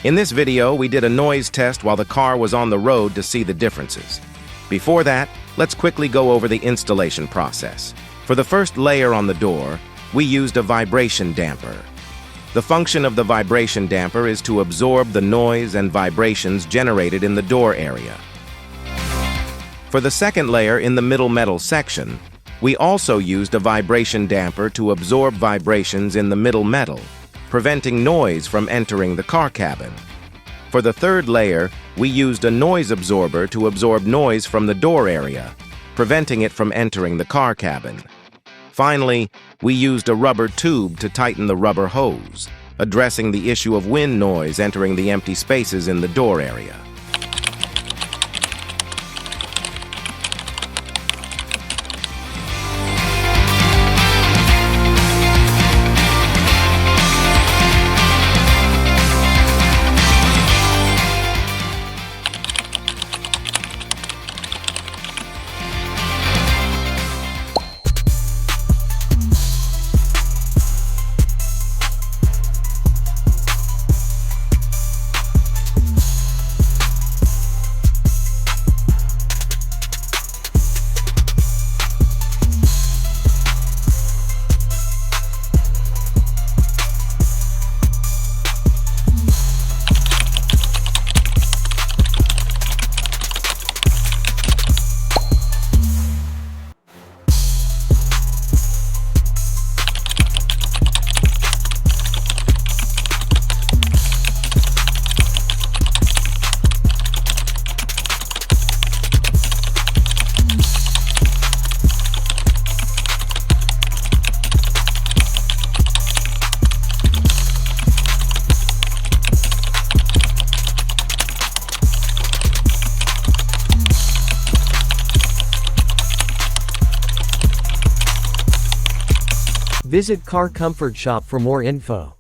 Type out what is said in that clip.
In this video, we did a noise test while the car was on the road to see the differences. Before that, let's quickly go over the installation process. For the first layer on the door, we used a vibration damper. The function of the vibration damper is to absorb the noise and vibrations generated in the door area. For the second layer in the middle metal section, we also used a vibration damper to absorb vibrations in the middle metal, preventing noise from entering the car cabin. For the third layer, we used a noise absorber to absorb noise from the door area, preventing it from entering the car cabin. Finally, we used a rubber tube to tighten the rubber hose, addressing the issue of wind noise entering the empty spaces in the door area. Visit Car Comfort Shop for more info.